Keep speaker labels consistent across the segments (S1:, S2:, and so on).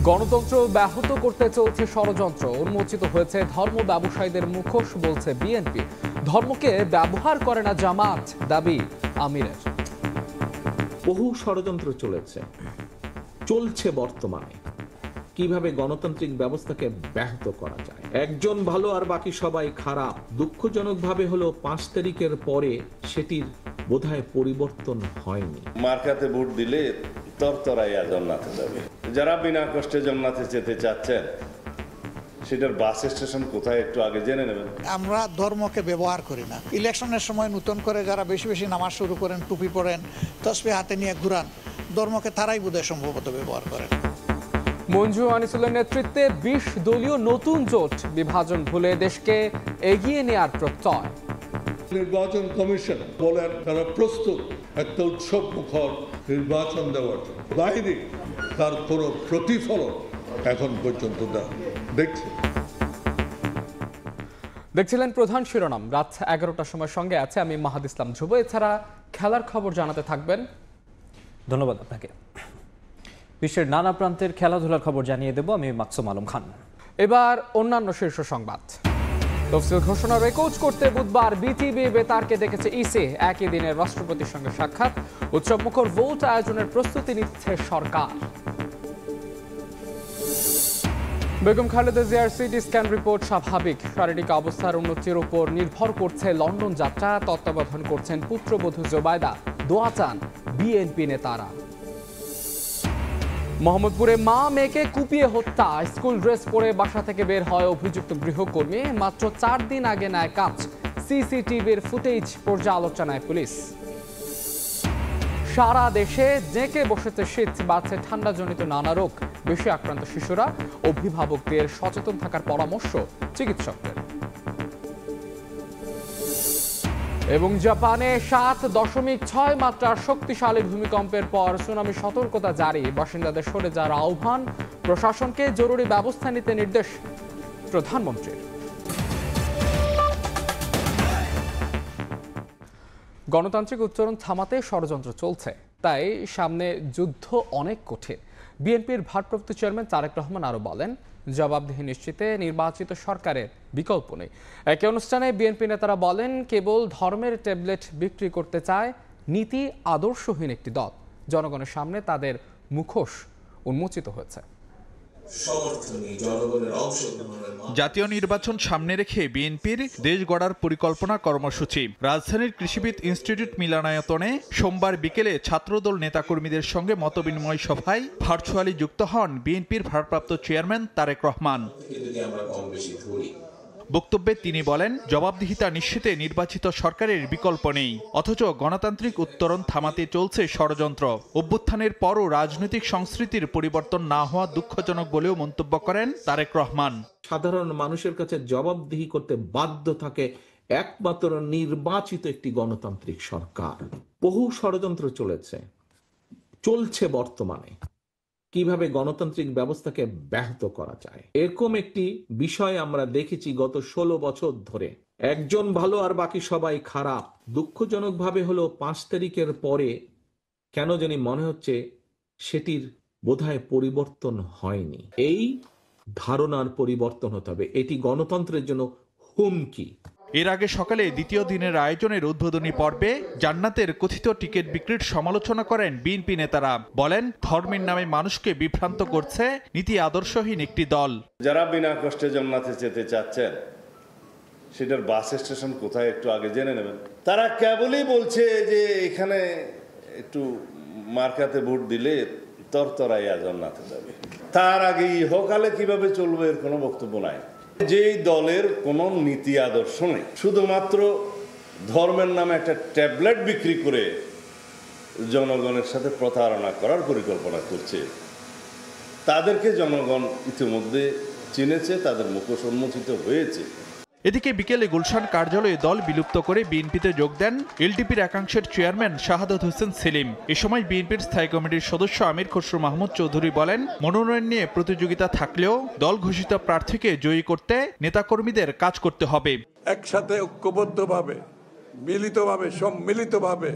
S1: গণতন্ত্র ব্যাহত করতে চলছে ষড়যন্ত্র, উন্মোচিত হয়েছে ধর্ম ব্যবসায়ীদের মুখোশ, বলছে বিএনপি। ধর্মকে ব্যবহার করে না জামাত, দাবি আমিরের।
S2: বহু ষড়যন্ত্র চলছে বর্তমানে কিভাবে গণতান্ত্রিক ব্যবস্থাকে ব্যাহত করা যায়। একজন ভালো আর বাকি সবাই খারাপ, দুঃখজনকভাবে হলো 5 তারিখের পরে সেটির বোধহয় পরিবর্তন হয়নি।
S3: মার্কাতে ভোট দিলে তরতরাইয়া জান্নাতে যাবে। যারা বিনা কষ্টে জান্নাতে যেতে চাচ্ছেন, সেটার বাস স্টেশন কোথায় একটু আগে জেনে নেবেন।
S4: আমরা ধর্মকে ব্যবহার করি না। ইলেকশনের সময় নতুন করে যারা বেশি বেশি নামাজ শুরু করেন, টুপি পরেন, তসবিহ হাতে নিয়ে ঘুরান, ধর্মকে তারাই বোধহয় সম্ভবত ব্যবহার করেন।
S1: মঞ্জু আনিসুলের নেতৃত্বে 20 দলীয় নতুন জোট বিভাজন ভুলে দেশকে এগিয়ে নেওয়ার প্রত্যয়।
S5: নির্বাচন কমিশন বলেন তারা প্রস্তুত একটা উৎসব মুখর নির্বাচন দেওয়ার জন্য, বাইরে তার কোনো প্রতিফলন এখন পর্যন্ত
S1: দেখছিলেন প্রধান শিরোনাম। রাত 11টার সময় সঙ্গে আছে আমি মাহাদ ইসলাম ধ্রুব। এছাড়া খেলার খবর জানাতে থাকবেন।
S6: ধন্যবাদ আপনাকে। বিশ্বের নানা প্রান্তের খেলাধুলার খবর জানিয়ে দেব আমি মাকসুম আলম খান।
S1: এবার অন্যান্য শীর্ষ সংবাদ। তফসিল ঘোষণা রেকর্ড করতে বুধবার বিটিভি বেতারকে দেখেছে ইসি। একই দিনে রাষ্ট্রপতির সঙ্গে সাক্ষাৎ, উৎসবমুখর ভোট আয়োজনের প্রস্তুতি নিচ্ছে সরকার। বেগম খালেদা জিয়ার সিটি স্ক্যান রিপোর্ট স্বাভাবিক, শারীরিক অবস্থার উন্নতির উপর নির্ভর করছে লন্ডন যাত্রা। তত্ত্বাবধান করছেন পুত্রবধূ জোবায়দা, দোয়া চান বিএনপি নেতারা। মোহাম্মদপুরে মা মেয়েকে কুপিয়ে হত্যা, স্কুল ড্রেস পরে বাসা থেকে বের হয় অভিযুক্ত গৃহকর্মী। মাত্র 4 দিন আগে নেয় কাজ। সিসিটিভির ফুটেজ পর্যালোচনায় পুলিশ। সারা দেশে জেঁকে বসেছে শীত, বাড়ছে ঠান্ডাজনিত নানা রোগ। বেশি আক্রান্ত শিশুরা, অভিভাবকদের সচেতন থাকার পরামর্শ চিকিৎসকদের। এবং জাপানে 7.6 মাত্রার শক্তিশালী ভূমিকম্পের পর সুনামি সতর্কতা জারি। বাসিন্দাদের সরে যাওয়ার আহ্বান, প্রশাসনকে জরুরি ব্যবস্থা নিতে নির্দেশ প্রধানমন্ত্রীর। গণতান্ত্রিক উত্তরণ থামাতে ষড়যন্ত্র চলছে, তাই সামনে যুদ্ধ অনেক কঠিন। বিএনপির ভারপ্রাপ্ত চেয়ারম্যান তারেক রহমান আরও বলেন, জবাবদিহি নিশ্চিতে নির্বাচিত সরকারের বিকল্প নেই। একই অনুষ্ঠানে বিএনপি নেতারা বলেন, কেবল ধর্মের ট্যাবলেট বিক্রি করতে চায় নীতি আদর্শহীন একটি দল। জনগণের সামনে তাদের মুখোশ উন্মোচিত হয়েছে।
S7: জাতীয় নির্বাচন সামনে রেখে বিএনপির দেশ গড়ার পরিকল্পনা কর্মসূচি। রাজধানীর কৃষিবিদ ইনস্টিটিউট মিলনায়তনে সোমবার বিকেলে ছাত্রদল নেতাকর্মীদের সঙ্গে মতবিনিময় সভায় ভার্চুয়ালি যুক্ত হন বিএনপির ভারপ্রাপ্ত চেয়ারম্যান তারেক রহমান। বক্তব্যে তিনি বলেন, জবাবদিহিতা নিশ্চিতে নির্বাচিত সরকারের বিকল্প নেই, অথচ গণতান্ত্রিক উত্তরণ থামাতে চলছে ষড়যন্ত্র। অভ্যুত্থানের পরও রাজনৈতিক সংস্কৃতির পরিবর্তন না হওয়া দুঃখজনক বলেও মন্তব্য করেন তারেক রহমান।
S2: সাধারণ মানুষের কাছে জবাবদিহি করতে বাধ্য থাকে একমাত্র নির্বাচিত একটি গণতান্ত্রিক সরকার। বহু ষড়যন্ত্র চলছে বর্তমানে কিভাবে গণতান্ত্রিক ব্যবস্থাকে ব্যাহত করা যায়। এরকম একটি বিষয় আমরা দেখেছি গত 16 বছর ধরে। একজন ভালো আর বাকি সবাই খারাপ, দুঃখজনকভাবে হলো 5 তারিখের পরে কেন জানি মনে হচ্ছে সেটির বোধহয় পরিবর্তন হয়নি। এই ধারণার পরিবর্তন হতে হবে। এটি গণতন্ত্রের জন্য হুমকি।
S7: এর আগে সকালে দ্বিতীয় দিনের আয়োজনের উদ্বোধনী পর্বে জান্নাতের কথিত টিকিট বিক্রির সমালোচনা করেন বিএনপি নেতারা। বলেন, ধর্মের নামে মানুষকে বিভ্রান্ত করছে নীতি আদর্শহীন একটি দল।
S3: যারা বিনা কষ্টে জান্নাতে যেতে চাচ্ছেন, সেটার বাস স্টেশন কোথায় একটু আগে জেনে নেবেন। তারা কেবলই বলছে যে এখানে একটু মার্কাতে ভোট দিলে তরতরাইয়া জান্নাতে যাবে। তার আগে ইহকালে কিভাবে চলবে এর কোনো বক্তব্য নাই। যেই দলের কোনো নীতি আদর্শ নেই, শুধুমাত্র ধর্মের নামে একটা ট্যাবলেট বিক্রি করে জনগণের সাথে প্রতারণা করার পরিকল্পনা করছে, তাদেরকে জনগণ ইতিমধ্যে চিনেছে, তাদের মুখোশ উন্মোচিত হয়েছে।
S7: এদিকে বিকেলে গুলশান কার্যালয়ে দল বিলুপ্ত করে বিএনপিতে যোগ দেন এলডিপির একাংশের চেয়ারম্যান শাহাদাত হোসেন সেলিম। এ সময় বিএনপির স্থায়ী কমিটির সদস্য আমির খসরু মাহমুদ চৌধুরী বলেন, মনোনয়ন নিয়ে প্রতিযোগিতা থাকলেও দল ঘোষিত প্রার্থীকে জয়ী করতে নেতাকর্মীদের কাজ করতে হবে।
S8: একসাথে ঐক্যবদ্ধভাবে, মিলিতভাবে, সম্মিলিতভাবে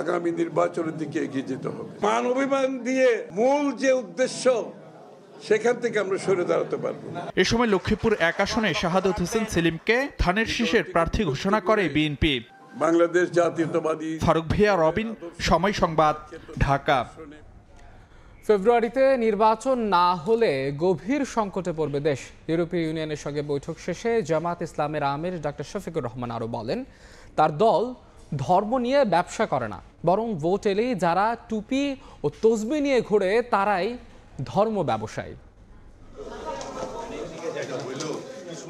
S8: আগামী নির্বাচনের দিকে এগিয়ে যেতে হবে। মান অভিমান দিয়ে মূল যে উদ্দেশ্য সেখান থেকে আমরা সরে দাঁড়াতে পারবো না।
S7: এ সময় লক্ষ্মীপুর 1 আসনে শাহাদাত হোসেন সেলিমকে ধানের শীষের প্রার্থী ঘোষণা করে বিএনপি।
S8: বাংলাদেশ জাতীয়তাবাদী।
S7: ফারুক ভিয়া, রবিন, সময় সংবাদ, ঢাকা।
S1: ফেব্রুয়ারিতে নির্বাচন না হলে গভীর সংকটে পড়বে দেশ। ইউরোপীয় ইউনিয়নের সঙ্গে বৈঠক শেষে জামাত ইসলামের আমির ডক্টর শফিকুর রহমান আরও বলেন, তার দল ধর্ম নিয়ে ব্যবসা করে না, বরং ভোট এলেই যারা টুপি ও তসবি নিয়ে ঘুরে তারাই ধর্ম ব্যবসায়ী।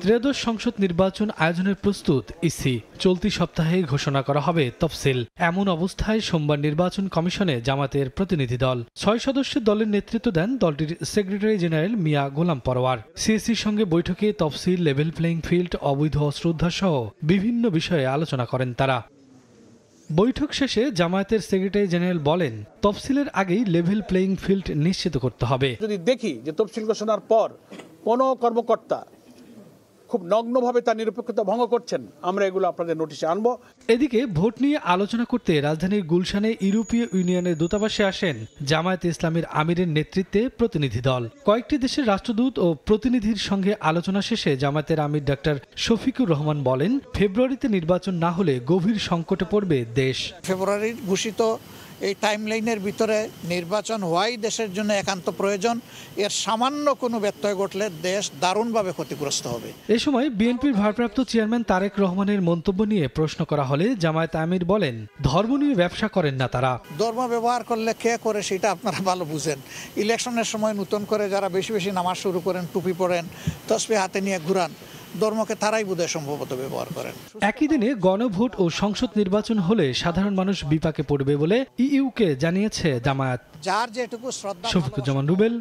S9: ত্রয়োদশ সংসদ নির্বাচন আয়োজনের প্রস্তুত ইসি। চলতি সপ্তাহে ঘোষণা করা হবে তফসিল। এমন অবস্থায় সোমবার নির্বাচন কমিশনে জামাতের প্রতিনিধি দল 6 সদস্যের দলের নেতৃত্ব দেন দলটির সেক্রেটারি জেনারেল মিয়া গোলাম পরোয়ার। সিএসির সঙ্গে বৈঠকে তফসিল, লেভেল প্লেইং ফিল্ড, অবৈধ অস্ত্র উদ্ধার সহ বিভিন্ন বিষয়ে আলোচনা করেন তারা। বৈঠক শেষে জামায়াতের সেক্রেটারি জেনারেল বলেন, তফসিলের আগেই লেভেল প্লেইং ফিল্ড নিশ্চিত করতে হবে।
S10: যদি দেখি যে তফসিল ঘোষণার পর কোনো কর্মকর্তা খুব নগ্নভাবে তার নিরপেক্ষতা ভঙ্গ করছেন, আমরা এগুলো আপনাদের নোটিশে আনবো।
S9: এদিকে ভোট নিয়ে আলোচনা করতে রাজধানীর গুলশানে ইউরোপীয় ইউনিয়নের দূতাবাসে আসেন জামায়াতে ইসলামীর আমিরের নেতৃত্বে প্রতিনিধি দল। কয়েকটি দেশের রাষ্ট্রদূত ও প্রতিনিধির সঙ্গে আলোচনা শেষে জামায়াতের আমির ডক্টর শফিকুর রহমান বলেন, ফেব্রুয়ারিতে নির্বাচন না হলে গভীর সংকটে পড়বে দেশ।
S4: ফেব্রুয়ারির ঘোষিত এই টাইমলাইনের ভিতরে নির্বাচন হওয়াই দেশের জন্য একান্ত প্রয়োজন। এর সামান্য কোনো ব্যত্যয় ঘটলে দেশ দারুণভাবে ক্ষতিগ্রস্ত হবে।
S9: এ সময় বিএনপির ভারপ্রাপ্ত চেয়ারম্যান তারেক রহমানের মন্তব্য নিয়ে প্রশ্ন করা হলে জামায়াত আমির বলেন, ধর্ম নিয়ে ব্যবসা করেন না তারা।
S4: ধর্ম ব্যবহার করলে কে করে সেটা আপনারা ভালো বুঝেন। ইলেকশনের সময় নতুন করে যারা বেশি বেশি নামাজ শুরু করেন, টুপি পরেন, তসবিহ হাতে নিয়ে ঘুরান, ধর্মকে তারাই বোধহয় সম্ভবত ব্যবহার করেন।
S9: একই দিনে গণভোট ও সংসদ নির্বাচন হলে সাধারণ মানুষ বিপাকে পড়বে বলে ইইউকে জানিয়েছে জামায়াত।
S4: যার যেটুকু শ্রদ্ধা।
S9: শফিকুজ্জামান রুবেল,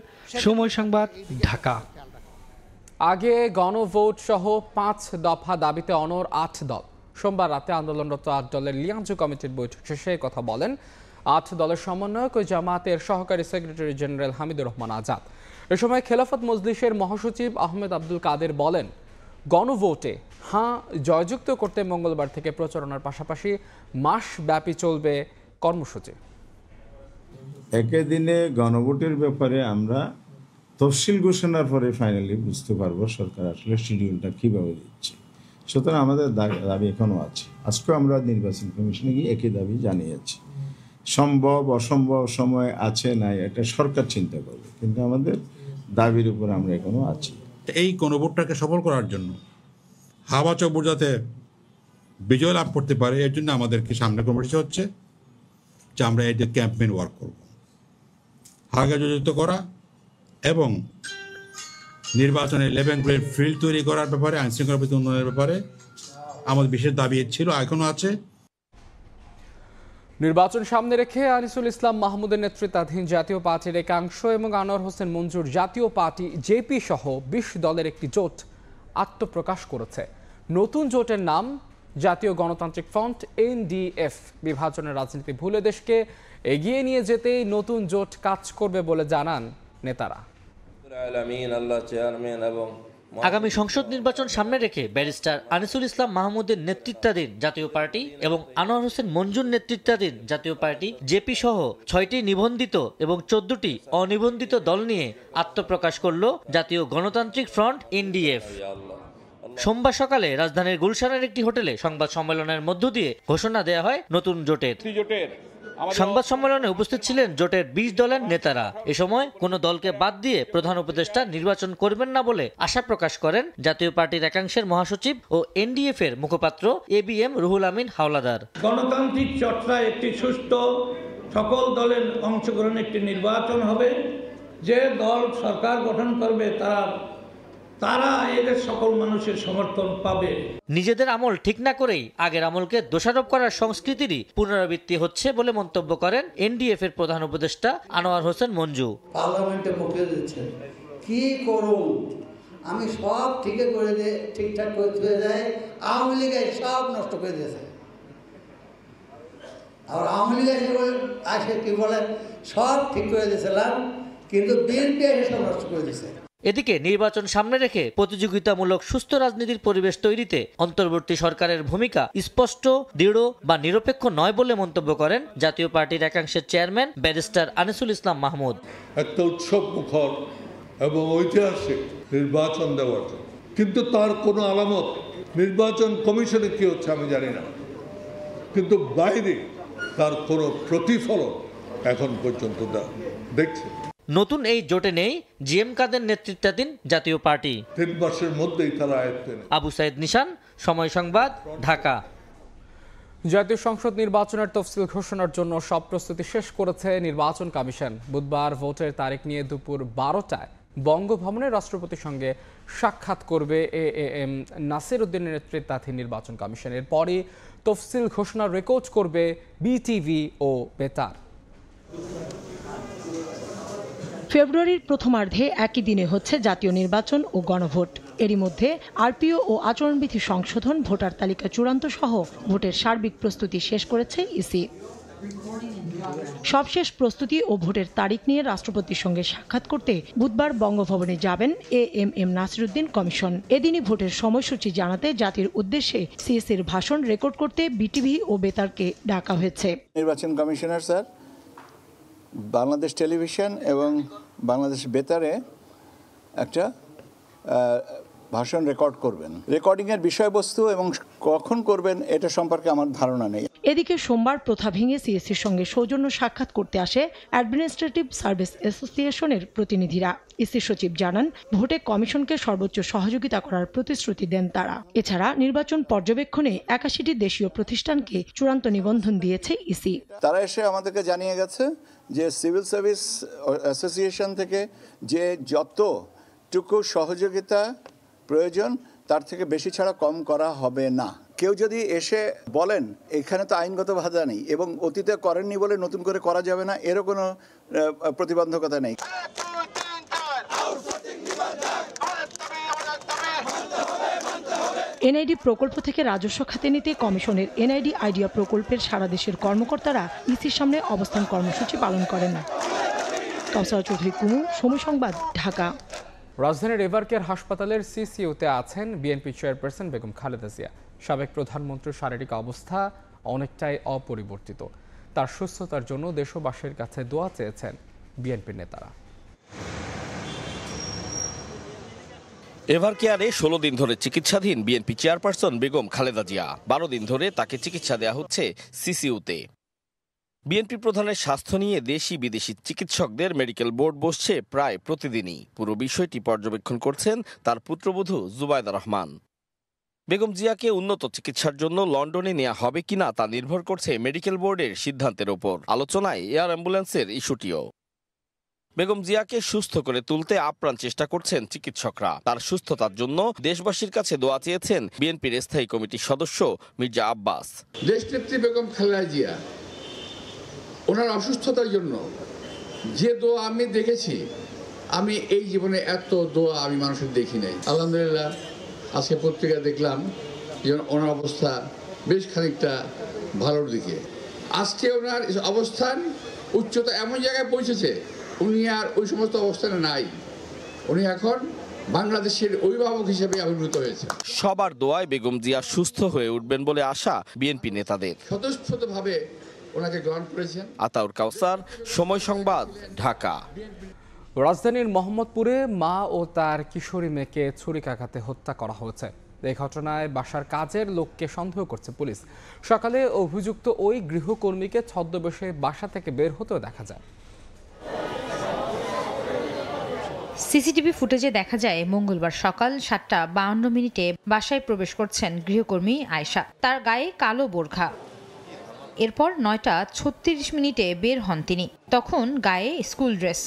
S9: সময় সংবাদ, ঢাকা।
S1: আগে গণভোট সহ 5 দফা দাবিতে অনড় 8 দল। সোমবার রাতে আন্দোলনরত 8 দলের লিয়াংজু কমিটির বৈঠক শেষে কথা বলেন 8 দলের সমন্বয়ক ও জামায়াতের সহকারী সেক্রেটারি জেনারেল হামিদুর রহমান আজাদ। এ সময় খেলাফত মজলিসের মহাসচিব আহমেদ আব্দুল কাদের বলেন, গণভোটে হ্যাঁ জয়যুক্ত করতে মঙ্গলবার থেকে প্রচারণার পাশাপাশি মাসব্যাপী চলবে কর্মসূচি।
S11: একই দিনে গণভোটের ব্যাপারে আমরা তফসিল ঘোষণার পরে ফাইনালি বুঝতে পারবো সরকার আসলে শিডিউলটা কীভাবে দিচ্ছে। সুতরাং আমাদের দাবি এখনও আছে। আজকেও আমরা নির্বাচন কমিশনে গিয়ে একই দাবি জানিয়েছি। সম্ভব অসম্ভব সময় আছে নাই এটা সরকার চিন্তা করবে, কিন্তু আমাদের দাবির উপর আমরা এখনও আছি।
S12: এই গণভোটটাকে সফল করার জন্য হাওয়া চব্বর যাতে বিজয় লাভ করতে পারে, এর জন্য আমাদেরকে সামনে কর্মসূচি হচ্ছে যে আমরা এই যে ক্যাম্পেইন ওয়ার্ক করব, হাওয়া যোজিত করা এবং নির্বাচনের লেভেল প্লেইং ফিল্ড তৈরি করার ব্যাপারে, আইনশৃঙ্খলা উন্নয়নের ব্যাপারে আমাদের বিশেষ দাবি ছিল, এখনও আছে।
S1: নির্বাচন সামনে রেখে আনিসুল ইসলাম মাহমুদের নেতৃত্বাধীন জাতীয় পার্টির একাংশ এবং আনোয়ার হোসেন মঞ্জুর জাতীয় পার্টি জেপি সহ 20 দলের একটি জোট আত্মপ্রকাশ করেছে। নতুন জোটের নাম জাতীয় গণতান্ত্রিক ফ্রন্ট এনডিএফ। বিভাজনের রাজনীতি ভুলে দেশকে এগিয়ে নিয়ে যেতেই নতুন জোট কাজ করবে বলে জানান নেতারা।
S13: আগামী সংসদ নির্বাচন সামনে রেখে ব্যারিস্টার আনিসুল ইসলাম মাহমুদের নেতৃত্বাধীন জাতীয় পার্টি এবং আনোয়ার হোসেন মঞ্জুর নেতৃত্বাধীন জাতীয় পার্টি জেপি সহ 6টি নিবন্ধিত এবং 14টি অনিবন্ধিত দল নিয়ে আত্মপ্রকাশ করল জাতীয় গণতান্ত্রিক ফ্রন্ট এনডিএফ। সোমবার সকালে রাজধানীর গুলশানের একটি হোটেলে সংবাদ সম্মেলনের মধ্য দিয়ে ঘোষণা দেওয়া হয় নতুন জোটের। সংবাদ সম্মেলনে উপস্থিত ছিলেন জোটের 20 দলের নেতারা। এ সময় কোনো দলকে বাদ দিয়ে প্রধান উপদেষ্টা নির্বাচন করবেন না বলে আশা প্রকাশ করেন জাতীয় পার্টির একাংশের মহাসচিব ও এনডিএফ এর মুখপাত্র এবিএম রুহুল আমিন হাওলাদার।
S14: গণতান্ত্রিক চর্চায় একটি সুষ্ঠু সকল দলের অংশগ্রহণে একটি নির্বাচন হবে। যে দল সরকার গঠন করবে তারা এদের সকল মানুষের সমর্থন পাবে।
S13: নিজেদের আমল ঠিক না করেই আগের আমলকে দোষারোপ করার সংস্কৃতিরই পুনরাবৃত্তি হচ্ছে বলে মন্তব্য করেন এনডিএফ এর প্রধান উপদেষ্টা আনোয়ার হোসেন মঞ্জু।
S15: পার্লামেন্টে বকে দিচ্ছেন, কি করুন আমি সব ঠিকঠাক করে দিয়ে যায়, আওয়ামী লীগ সব নষ্ট করে দিয়েছে। আর আওয়ামী লীগ আসে কি বলে সব ঠিক করে দিয়েছিলাম, কিন্তু বিএনপি এসে সব নষ্ট করে দিয়েছে।
S13: এদিকে নির্বাচন সামনে রেখে প্রতিযোগিতামূলক সুস্থ রাজনীতির পরিবেশ তৈরিতে অন্তর্বর্তী সরকারের ভূমিকা স্পষ্ট, দৃঢ় বা নিরপেক্ষ নয় বলে মন্তব্য করেন জাতীয় পার্টির একাংশের চেয়ারম্যান ব্যারিস্টার আনিসুল ইসলাম মাহমুদ।
S5: একটা উৎসব মুখর এবং ঐতিহাসিক নির্বাচন দেওয়ার জন্য, কিন্তু তার কোনো আলামত নির্বাচন কমিশনে কি হচ্ছে আমি জানি না, কিন্তু বাইরে তার কোনো প্রতিফলন এখন পর্যন্ত দেখছে।
S13: নতুন এই জোটে নেই জিএম কাদের নেতৃত্বাধীন জাতীয় পার্টি।
S5: 3 মাসের মধ্যেই তারা আয়ত্তে নেয়।
S13: আবু সাইদ নিশান, সময় সংবাদ, ঢাকা।
S1: জাতীয় সংসদ নির্বাচনের তফসিল ঘোষণার জন্য সব প্রস্তুতি শেষ করেছে নির্বাচন কমিশন। বুধবার ভোটের তারিখ নিয়ে দুপুর 12টায় বঙ্গভবনে রাষ্ট্রপতির সঙ্গে সাক্ষাৎ করবে এএম নাসির উদ্দিনের নেতৃত্বাধীন নির্বাচন কমিশন। এরপরই তফসিল ঘোষণার রেকর্ড করবে বিটিভি ও বেতার।
S16: ফেব্রুয়ারির প্রথমার্ধে একই দিনে হচ্ছে জাতীয় নির্বাচন ও গণভোট। এরই মধ্যে আরপিও ও আচরণবিধি সংশোধন, ভোটার তালিকা চূড়ান্ত সহ ভোটের সার্বিক প্রস্তুতি শেষ করেছে ইসি। সবশেষ প্রস্তুতি ও ভোটের তারিখ নিয়ে রাষ্ট্রপতির সঙ্গে সাক্ষাৎ করতে বুধবার বঙ্গভবনে যাবেন এএম নাসির উদ্দিন কমিশন। এদিনই ভোটের সময়সূচি জানাতে জাতির উদ্দেশ্যে সিএসির ভাষণ রেকর্ড করতে বিটিভি ও বেতারকে ডাকা হয়েছে।
S17: নির্বাচন কমিশনার স্যার বাংলাদেশ টেলিভিশন এবং বাংলাদেশ বেতারে একটা ভাষণ রেকর্ড করবেন। রেকর্ডিংয়ের বিষয়বস্তু এবং কখন করবেন এটা সম্পর্কে আমার ধারণা নেই।
S16: এদিকে সোমবার প্রথা ভেঙে সিএসির সঙ্গে সৌজন্য সাক্ষাৎ করতে আসে অ্যাডমিনিস্ট্রেটিভ সার্ভিস অ্যাসোসিয়েশনের প্রতিনিধিরা। ইসি সচিব জানান, ভোটে কমিশনকে সর্বোচ্চ সহযোগিতা করার প্রতিশ্রুতি দেন তারা। এছাড়া নির্বাচন পর্যবেক্ষণে 81টি দেশীয় প্রতিষ্ঠানকে চূড়ান্ত নিবন্ধন দিয়েছে ইসি।
S17: তারা এসে আমাদেরকে জানিয়ে গেছে যে সিভিল সার্ভিস অ্যাসোসিয়েশন থেকে যে যতটুকু সহযোগিতা প্রয়োজন তার থেকে বেশি ছাড়া কম করা হবে না। কেউ যদি এসে বলেন এখানে তো আইনগত বাধা নেই এবং অতীতে করেননি বলে নতুন করে করা যাবে না, এরও কোনো প্রতিবন্ধকতা নেই।
S16: এনআইডি প্রকল্প থেকে রাজস্ব খাতে নিতে কমিশনের এনআইডি আইডিয়া প্রকল্পের সারা দেশের কর্মকর্তারা ইসির সামনে অবস্থান কর্মসূচি পালন করেন। কাউসার চৌধুরী কুমু, সময় সংবাদ, ঢাকা।
S1: রাজধানীর এভারকেয়ার হাসপাতালের সিসিইউতে আছেন বিএনপি চেয়ারপারসন বেগম খালেদা জিয়া। সাবেক প্রধানমন্ত্রীর শারীরিক অবস্থা অনেকটাই অপরিবর্তিত। তার সুস্থতার জন্য দেশবাসীর কাছে দোয়া চেয়েছেন বিএনপির নেতারা।
S18: এভারকেয়ারে 16 দিন ধরে চিকিৎসাধীন বিএনপি চেয়ারপারসন বেগম খালেদা জিয়া। 12 দিন ধরে তাকে চিকিৎসা দেওয়া হচ্ছে সিসিইউতে। বিএনপি প্রধানের স্বাস্থ্য নিয়ে দেশি বিদেশি চিকিৎসকদের মেডিকেল বোর্ড বসছে প্রায় প্রতিদিনই। পুরো বিষয়টি পর্যবেক্ষণ করছেন তার পুত্রবধূ জুবাইদা রহমান। বেগম জিয়াকে উন্নত চিকিৎসার জন্য লন্ডনে নেওয়া হবে কিনা তা নির্ভর করছে মেডিকেল বোর্ডের সিদ্ধান্তের ওপর। আলোচনায় এয়ার অ্যাম্বুলেন্সের ইস্যুটিও। বেগম জিয়াকে সুস্থ করে তুলতে আপ্রাণ চেষ্টা করছেন চিকিৎসকরা। তার সুস্থতার জন্য দেশবাসীর কাছে দোয়া চেয়েছেন বিএনপির স্থায়ী কমিটির সদস্য মির্জা আব্বাস।
S19: দেশনেত্রী বেগম খালেদা জিয়া ওনার অসুস্থতার জন্য যে দোয়া আমি দেখেছি, আমি এই জীবনে এত দোয়া আমি মানুষের দেখি নাই। আলহামদুলিল্লাহ আজকে পত্রিকা দেখলাম যে ওনার অবস্থা বেশ খানিকটা ভালোর দিকে। আজকে ওনার অবস্থান উচ্চতা এমন জায়গায় পৌঁছেছে, উনি আর ওই সমস্ত অবস্থানে নাই। উনি এখন বাংলাদেশের অভিভাবক হিসেবে আবির্ভূত হয়েছে।
S18: সবার দোয়ায় বেগম জিয়া সুস্থ হয়ে উঠবেন বলে আশা বিএনপি নেতাদের।
S19: স্বতঃস্ফূর্তভাবে ওনাকে গ্রহণ করেছেন।
S18: আতাউর কাউসার, সময় সংবাদ, ঢাকা।
S1: রাজধানীর মোহাম্মদপুরে মা ও তার কিশোরী মেয়েকে ছুরিকাঘাতে হত্যা করা হয়েছে। এই ঘটনায় বাসার কাজের লোককে সন্দেহ করছে পুলিশ। সকালে অভিযুক্ত ওই গৃহকর্মীকে ছদ্মবেশে বাসা থেকে বের হতেও দেখা যায়।
S20: সিসিটিভি ফুটেজে দেখা যায় মঙ্গলবার সকাল 7:52 বাসায় প্রবেশ করছেন গৃহকর্মী আয়েশা। তার গায়ে কালো বোরখা। এরপর 9:36 বের হন তিনি। তখন গায়ে স্কুল ড্রেস।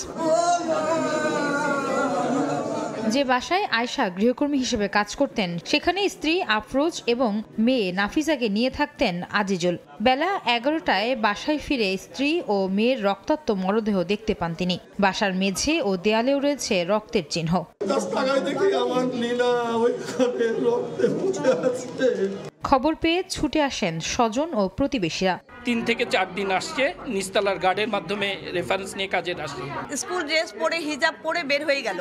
S20: যে বাসায় আয়েশা গৃহকর্মী হিসেবে কাজ করতেন সেখানে স্ত্রী আফরোজ এবং মেয়ে নাফিজাকে নিয়ে থাকতেন আজিজুল। বেলা 11টায় বাসায় ফিরে স্ত্রী ও মেয়ের রক্তাক্ত মরদেহ দেখতে পান তিনি। বাসার মেঝে ও দেয়ালেও রয়েছে রক্তের চিহ্ন। খবর পেয়ে ছুটে আসেন স্বজন ও প্রতিবেশীরা।
S21: 3 থেকে 4 দিন আসছে, নিচতলার গার্ডের মাধ্যমে রেফারেন্স নিয়ে কাজে আসছে।
S22: স্কুল ড্রেস পরে হিজাব পরে বের হয়ে গেল,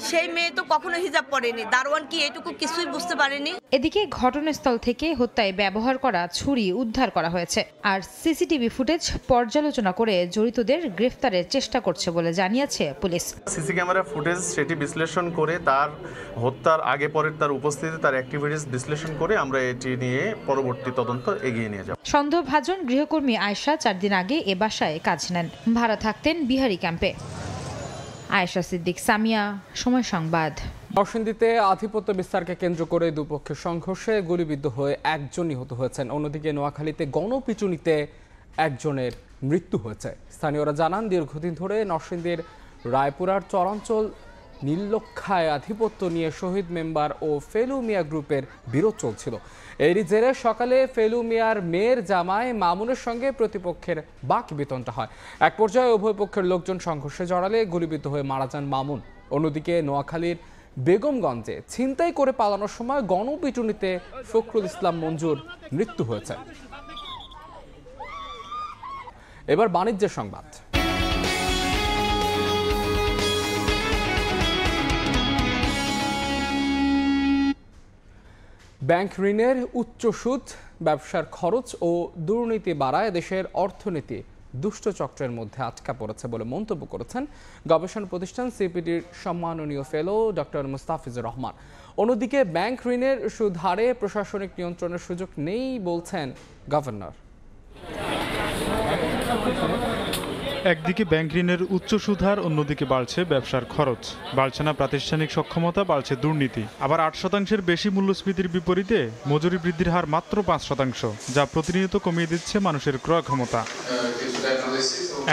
S22: সেই মেয়ে তো কখনো হিজাব পরেনি, দারোয়ান কি এটুকু কিছুই বুঝতে পারেনি।
S20: এদিকে ঘটনাস্থল থেকে হত্যায় ব্যবহার করা ছুরি উদ্ধার করা হয়েছে, আর সিসিটিভি ফুটেজ পর্যালোচনা করে জড়িতদের গ্রেফতারের চেষ্টা করছে বলে জানিয়েছে পুলিশ।
S23: সিসি ক্যামেরা ফুটেজ সেটি বিশ্লেষণ করে তার হত্যার আগে পরের তার উপস্থিতি, তার অ্যাক্টিভিটিস বিশ্লেষণ করে আমরা এটি নিয়ে পরবর্তী তদন্ত এগিয়ে নিয়ে যাব।
S20: সন্দেহভাজন গৃহকর্মী আয়েশা 4 দিন আগে এ বাসায় কাজ নেন। ভাড়া থাকতেন বিহারি ক্যাম্পে। আয়েশা সিদ্দিক, সামিয়া, সময় সংবাদ।
S1: নরসিংদীতে আধিপত্য বিস্তারকে কেন্দ্র করে দুপক্ষের সংঘর্ষে গুলিবিদ্ধ হয়ে একজন নিহত হয়েছেন। অন্যদিকে নোয়াখালীতে গণপিটুনিতে একজনের মৃত্যু হয়েছে। স্থানীয়রা জানান, দীর্ঘদিন ধরে নরসিংদীর রায়পুরার চরাঞ্চল নীললক্ষায় আধিপত্য নিয়ে শহীদ মেম্বার ও ফেলু মিয়া গ্রুপের বিরোধ চলছিল। এরই জেরে সকালে ফেলু মিয়ার মেয়ের জামাই মামুনের সঙ্গে প্রতিপক্ষের বাকবিতণ্ডা হয়। এক পর্যায়ে উভয় পক্ষের লোকজন সংঘর্ষে জড়ালে গুলিবিদ্ধ হয়ে মারা যান মামুন। অন্যদিকে নোয়াখালীর বেগমগঞ্জে ছিনতাই করে পালানোর সময় গণপিটুনিতে ফখরুল ইসলাম মঞ্জুর মৃত্যু হয়েছে। এবার বাণিজ্যের সংবাদ। ব্যাংক ঋণের উচ্চ সুদ, ব্যবসার খরচ ও দুর্নীতি বাড়ায় দেশের অর্থনীতি দুষ্টচক্রের মধ্যে আটকা পড়েছে বলে মন্তব্য করেছেন গবেষণা প্রতিষ্ঠান সিপিডির সম্মাননীয় ফেলো ডক্টর মুস্তাফিজুর রহমান। অন্যদিকে ব্যাংক ঋণের সুদ হারে প্রশাসনিক নিয়ন্ত্রণের সুযোগ নেই বলছেন গভর্নর।
S24: একদিকে ব্যাংক ঋণের উচ্চ সুদহার, অন্যদিকে বাড়ছে ব্যবসার খরচ, বাড়ছে না প্রাতিষ্ঠানিক সক্ষমতা, বাড়ছে দুর্নীতি। আবার 8% বেশি মূল্যস্ফীতির বিপরীতে মজুরি বৃদ্ধির হার মাত্র 5%, যা প্রতিনিয়ত কমিয়ে দিচ্ছে মানুষের ক্রয় ক্ষমতা।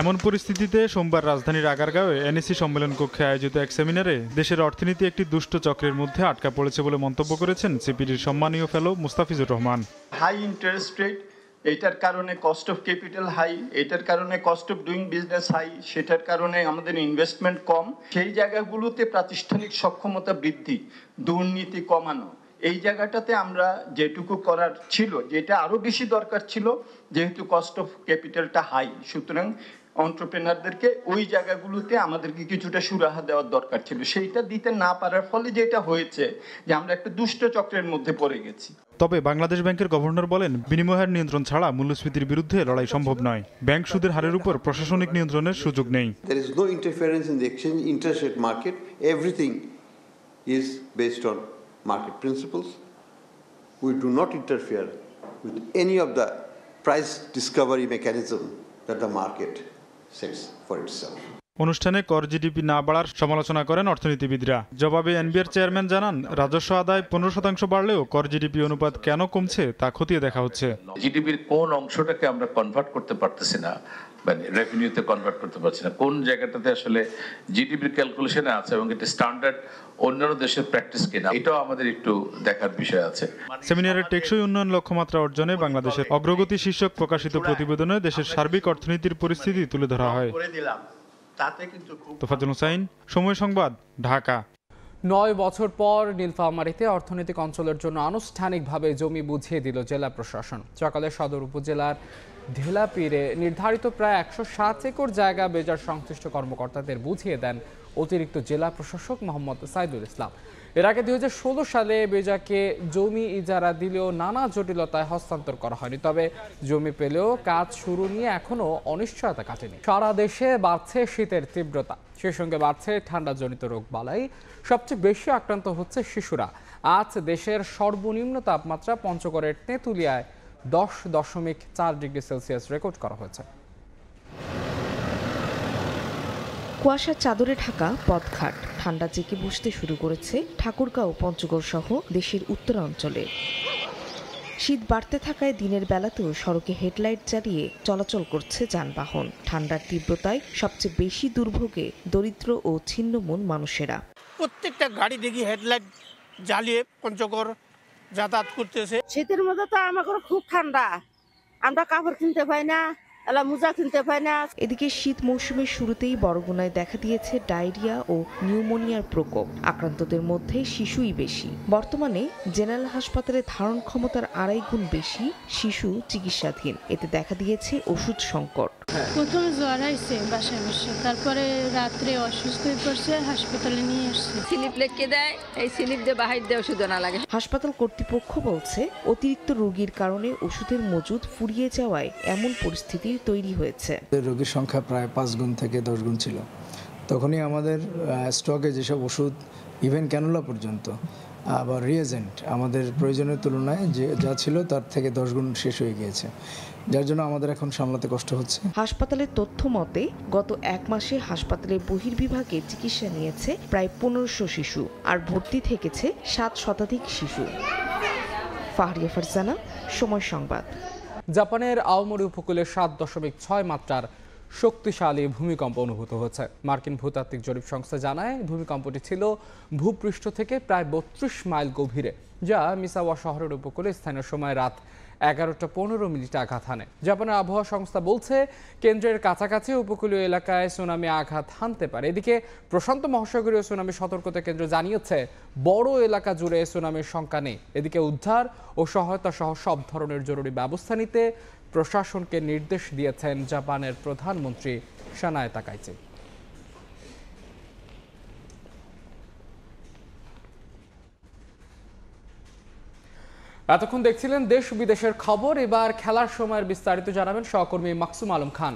S24: এমন পরিস্থিতিতে সোমবার রাজধানীর আগারগাঁওয়ে এনএসি সম্মেলন কক্ষে আয়োজিত এক সেমিনারে দেশের অর্থনীতি একটি দুষ্ট চক্রের মধ্যে আটকা পড়েছে বলে মন্তব্য করেছেন সিপিডির সম্মানীয় fellow Mustafizur Rahman.
S25: High interest rate, এটার কারণে কস্ট অফ ক্যাপিটাল হাই, এটার কারণে cost of doing business high, সেটার কারণে আমাদের ইনভেস্টমেন্ট কম। সেই জায়গাগুলোতে প্রাতিষ্ঠানিক সক্ষমতা বৃদ্ধি, দুর্নীতি কমানো, এই জায়গাটাতে আমরা যেটুকু করার ছিল, যেটা আরো বেশি দরকার ছিল, যেহেতু কস্ট অফ ক্যাপিটালটা হাই, সুতরাং এন্টারপ্রেনারদেরকে ওই জায়গাগুলোতে আমাদেরকে কিছুটা সুরাহা দেওয়ার দরকার ছিল। সেইটা দিতে না পারার ফলে যেটা হয়েছে যে আমরা একটা দুষ্ট চক্রের মধ্যে পড়ে গেছি।
S24: তবে বাংলাদেশ ব্যাংকের গভর্নর বলেন, বিনিময়ের নিয়ন্ত্রণ ছাড়া মূল্যস্ফীতির বিরুদ্ধে লড়াই সম্ভব নয়। ব্যাংক সুদের হারের উপর প্রশাসনিক নিয়ন্ত্রণের সুযোগ নেই।
S26: There is no interference in the exchange interest rate market. Everything is based on market principles. We do not interfere with any of the price discovery mechanism that the market sets for itself.
S24: অনুষ্ঠানে কর GDP না বাড়ার সমালোচনা করেন অর্থনীতিবিদরা। জবাবে NBR chairman জানান, রাজস্ব আদায় 15% বাড়লেও কর জিডিপি অনুপাত কেন কমছে তা খতিয়ে দেখা হচ্ছে।
S27: জিডিপির কোন অংশটাকে আমরা কনভার্ট করতে পারতেছি না, মানে রেভিনিউতে কনভার্ট করতে পারছি না, কোন জায়গাটাতে আসলে জিডিপির ক্যালকুলেশনে আছে এবং এটা স্ট্যান্ডার্ড অন্যান্য দেশের প্র্যাকটিস কিনা, এটাও আমাদের একটু দেখার বিষয় আছে। সেমিনারের
S24: টেকসই উন্নয়ন লক্ষ্যমাত্রা অর্জনে বাংলাদেশের অগ্রগতি শীর্ষক প্রকাশিত প্রতিবেদনে দেশের সার্বিক অর্থনীতির পরিস্থিতি তুলে ধরা হয়। তোফাজ্জল হুসাইন, সময় সংবাদ, ঢাকা।
S1: 9 বছর পর নীলফামারীতে অর্থনৈতিক অঞ্চলের জন্য আনুষ্ঠানিকভাবে জমি বুঝিয়ে দিল জেলা প্রশাসন। সকালে সদর উপজেলার ঢেলাপীরে নির্ধারিত প্রায় 107 একর জায়গা বেজার সংশ্লিষ্ট কর্মকর্তাদের বুঝিয়ে দেন অতিরিক্ত জেলা প্রশাসক মোহাম্মদ সাইদুল ইসলাম। এর আগে 2016 সালে বেজাকে জমি ইজারা দিলেও নানা জটিলতায় হস্তান্তর করা হয়নি। তবে জমি পেলেও কাজ শুরু নিয়ে এখনো অনিশ্চয়তা কাটেনি। সারা দেশে বাড়ছে শীতের তীব্রতা, সেই সঙ্গে বাড়ছে ঠান্ডাজনিত রোগবালাই। সবচেয়ে বেশি আক্রান্ত হচ্ছে শিশুরা। আজ দেশের সর্বনিম্ন তাপমাত্রা পঞ্চগড়ের তেঁতুলিয়ায় 10.4 ডিগ্রি সেলসিয়াস রেকর্ড করা হয়েছে।
S28: কুয়াশার চাদরে ঢাকা পথঘাট, ঠান্ডা জেঁকে বসতে শুরু করেছে ঠাকুরগাঁও ও পঞ্চগড় সহ দেশের উত্তরাঞ্চলে। শীত বাড়তে থাকায় দিনের বেলাতেও সড়কে হেডলাইট জ্বালিয়ে চলাচল করছে যানবাহন। ঠান্ডার তীব্রতায় সবচেয়ে বেশি দুর্ভোগে দরিদ্র ও ছিন্নমূল মানুষেরা।
S29: প্রত্যেকটা গাড়ি দেখি হেডলাইট জ্বালিয়ে পঞ্চগড় যাতায়াত করতেছে।
S30: শীতের মধ্যে তো আমাদের খুব ঠান্ডা, আমরা কাপড় কিনতে পাই না,
S28: এদিকে শীত মৌসুমের শুরুতেই বরগুনায় দেখা দিয়েছে ডায়রিয়া ও নিউমোনিয়ার প্রকোপ। আক্রান্তদের মধ্যে শিশুই বেশি। বর্তমানে জেনারেল হাসপাতালে ধারণ ক্ষমতার 2.5 গুণ বেশি শিশু চিকিৎসাধীন। এতে দেখা দিয়েছে ওষুধ সংকট।
S2: প্রথমে জ্বর আইছে বাসায় বসে, তারপরে রাত্রে অসুস্থ হয়ে পড়ছে, হাসপাতালে নিয়ে আসছে।
S22: স্লিপ লিখে দেয়, এই স্লিপ দিয়ে বাহির দিয়ে ওষুধ আনা লাগে।
S28: হাসপাতাল কর্তৃপক্ষ বলছে অতিরিক্ত রোগীর কারণে ওষুধের মজুদ ফুরিয়ে যাওয়ায় এমন পরিস্থিতির তৈরি হয়েছে।
S3: রোগীর সংখ্যা প্রায় 5 গুণ থেকে 10 গুণ ছিল। তখনই আমাদের স্টকে যেসব ওষুধ ইভেন ক্যানুলা পর্যন্ত আবার রিয়েজেন্ট আমাদের প্রয়োজনের তুলনায় যে যা ছিল তার থেকে 10 গুণ শেষ হয়ে গিয়েছে, যার জন্য আমাদের এখন সামলাতে কষ্ট হচ্ছে।
S28: হাসপাতালের তথ্য মতে গত 1 মাসে হাসপাতালের বহির্বিভাগে চিকিৎসা নিয়েছে প্রায় 1500 শিশু, আর ভর্তি থেকেছে 7 শতাধিক শিশু। ফাহরিয়া ফারজানা, সময় সংবাদ।
S1: জাপানের আওমোরি উপকূলে 7.6 মাত্রার শক্তিশালী ভূমিকম্প অনুভূত হয়েছে। মার্কিন ভূতাত্ত্বিক জরিপ সংস্থা জানায় ভূমিকম্পটি ছিল ভূপৃষ্ঠ থেকে প্রায় 32 মাইল গভীরে, যা মিসাওয়া শহরের উপকূলে স্থানীয় সময় রাত 11:15 আঘাত হানে। জাপানের আবহাওয়া সংস্থা বলছে কেন্দ্রের কাছাকাছি উপকূলীয় এলাকায় সুনামি আঘাত হানতে পারে। এদিকে প্রশান্ত মহাসাগরীয় সুনামি সতর্কতা কেন্দ্র জানিয়েছে বড় এলাকা জুড়ে সুনামির শঙ্কা নেই। এদিকে উদ্ধার ও সহায়তা সহ সব ধরনের জরুরি ব্যবস্থা নিতে প্রশাসনকে নির্দেশ দিয়েছেন জাপানের প্রধানমন্ত্রী সানায়ে তাকাইচি। এতক্ষণ দেখছিলেন দেশ বিদেশের খবর। এবার খেলার সময়ের বিস্তারিত জানাবেন সহকর্মী মাকসুম আলম খান।